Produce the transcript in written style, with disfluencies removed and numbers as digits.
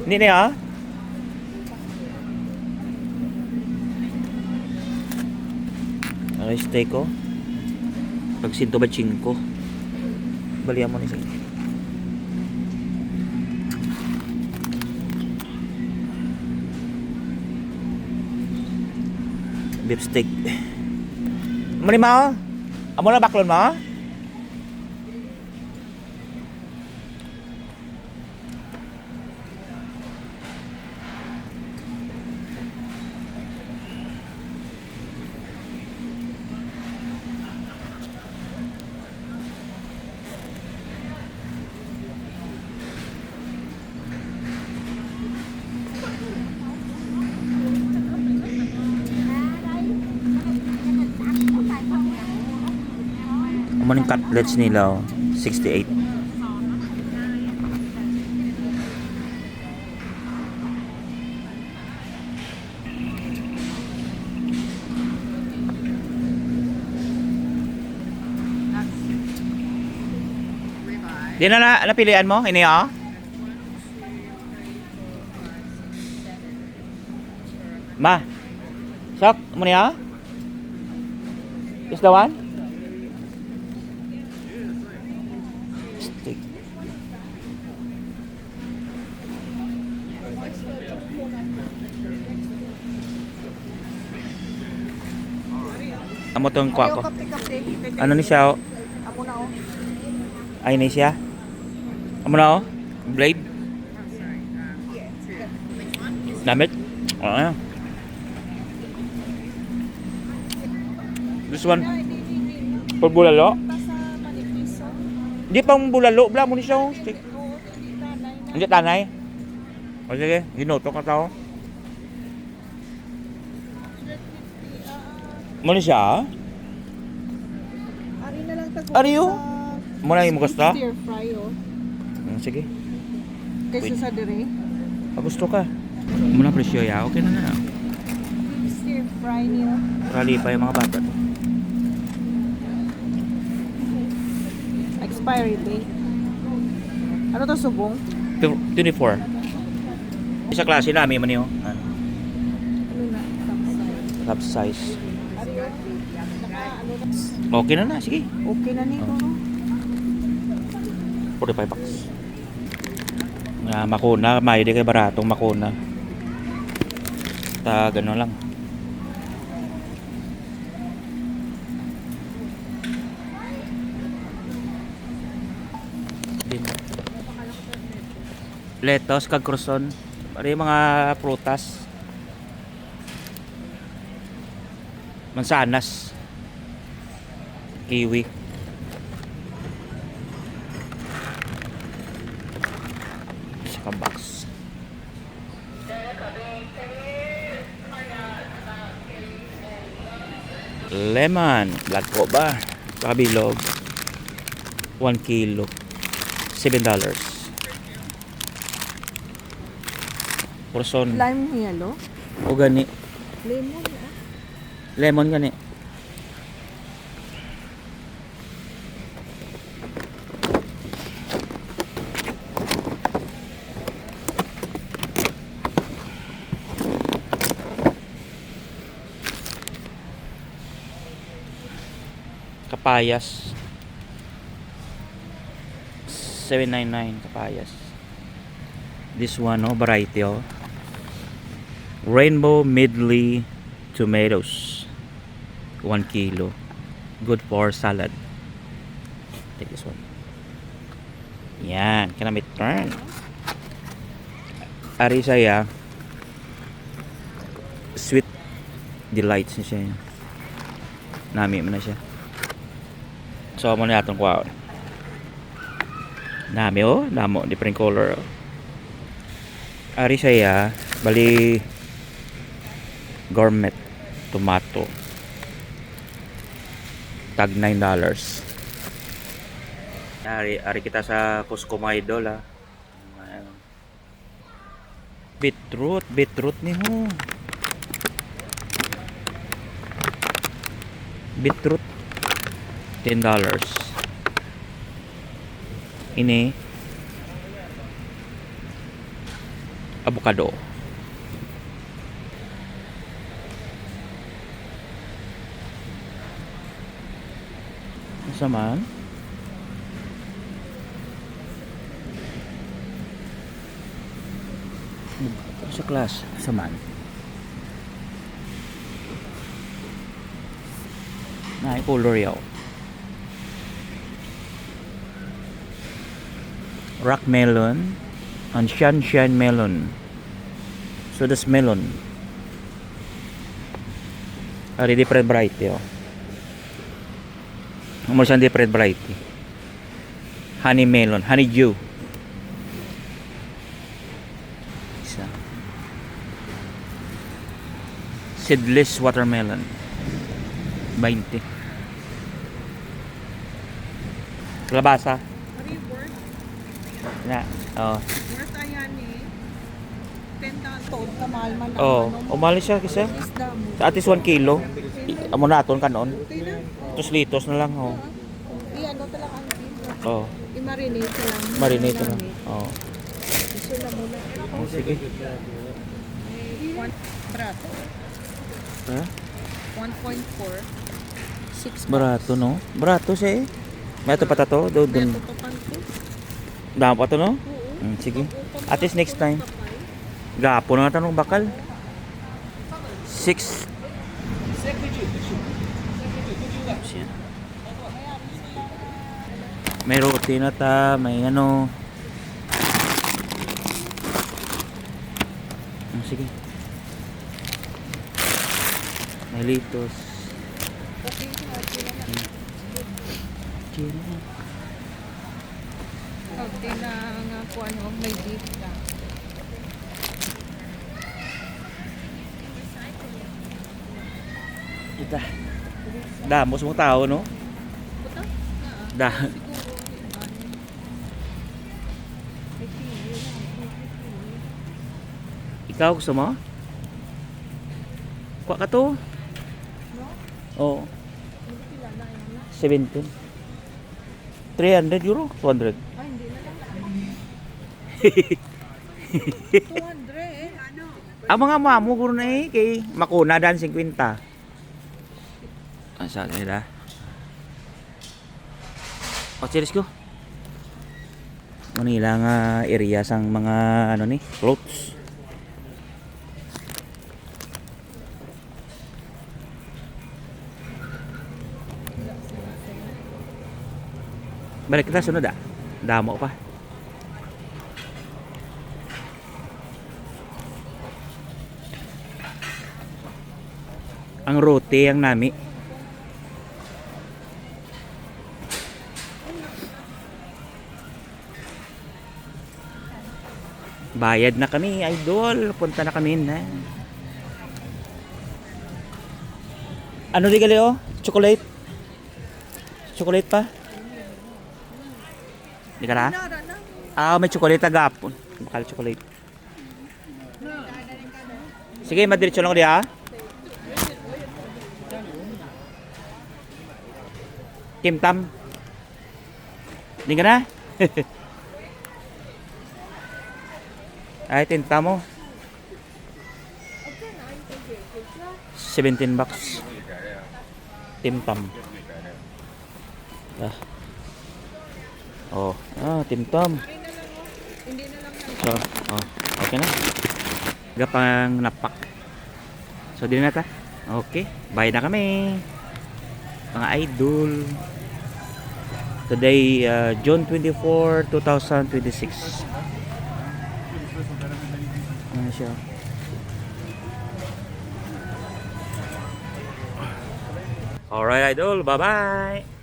Hindi na ya? Ay, steak ko. Pag 125. Balihan mo ni sige. Beef steak. Mani mo? Amo na baklon mo? Amo ning cutlets nila, oh. 68. Di na napilian mo? Ini ah? Ma. Sok, mo niya? Is the one? Steak. Amo tong kuha ko. Ano ni siya? Amo na oh. Ay ni siya? Amo na oh? Blade? Damit? Oo. This one? Pag bulalo? Hindi pang bulalo. Bla mo ni siya oh. Steak. Hindi tanay. O sige, ginuto ka tao. Mo ni siya? Ari na lang tag. Ari oh? Mo na yung gusto? Stir fry oh. Sige. Kaysa sa dire. Pag gusto ka. Muna presyo ya. Okay na na. Stir fry niyo. Rally pa yung mga bata. Expiry date. Ano to subong? 24. Isa klase namin man yun. Ano na? Top size. Ari oh. Ano na? Okay na na. Sige. Okay na nito no. 45 bucks. Makuna. May di kay baratong makuna. Ta gano'n lang. Lettuce kag croissant. Pare mga prutas. Mansanas. Kiwi. Saka box. Lemon. Black ko ba? Saka bilog. 1 kilo. $7. Croissant. Lime yellow. O gani. Lemon ah. Lemon gani. Kapayas. 7.99 kapayas. This one oh, variety oh. Rainbow Medley tomatoes. 1 kilo. Good for salad. Take this one. Yan, kinamit turn. Ari saya sweet delights niya siya. Nami mo na siya. So mo na atong kuha. Nami oh, damo different color. Oh. Ari saya bali gourmet tomato. Tag $9. Ari kita sa Costco mga idol ah. Beetroot ni ho. Beetroot $10. Ini avocado. Isa man. Sa class, isa man. Na color yaw. Rock melon and sunshine melon. So das melon. Ari different variety oh. Mo siyang different variety. Honey melon, honey dew. Isa. Seedless watermelon. 20. Kalabasa. What is worth? Na. Oh. Worth ayan eh. $10. Toad ka mahal man ang Oh, ano mo. umalis siya kasi. Isda mo. At least 1 kilo. Amo na aton kanon. Okay na. Tos litos na lang oh. I-ano talaga ang pizza. Oh, I-marinate lang. marinate na. Oh. Gusto na muna. Oh, sige. Brato. Ha? 1.4. 6 Barato no? Barato siya eh. May ito pa to? Doon. Beto to panto. Dami pa to no? Oo. Sige. At least next time. Gapo na tanong bakal. 6. May roti na ta, may ano. Sige. May litos. Chino. Okay na nga po ano, may beef na. Ita. Damos mong tao no? Puta? Da. Ikaw gusto mo? Kuha ka to. Oo. 17. 300 euro? 200. Ay, hindi na lang. 200 eh. Ano? Ang mga mamo guro na eh. Kay Makuna dan 50. Asa nila? O, cheers ko. Manila nga area sang mga ano ni, clothes. Balik kita sunod ah. Damo pa. Ang roti ang nami. Bayad na kami, idol. Punta na kami na. Ano di gali oh? Chocolate? Chocolate pa? Di ka na? Ah, may chocolate agapon. Bakal chocolate. Sige, madiretso lang ko diya. Kim Tam. Di ka na? Ay, tinta mo. 17 bucks. Tim Tam. Ah. Oh, Tim Tam. Hindi na lang yan. So, oh, okay na. Gapang napak. So, din na ta. Okay, bye na kami. Mga idol. Today, June 24, 2026. Ano siya? Alright, idol. Bye-bye.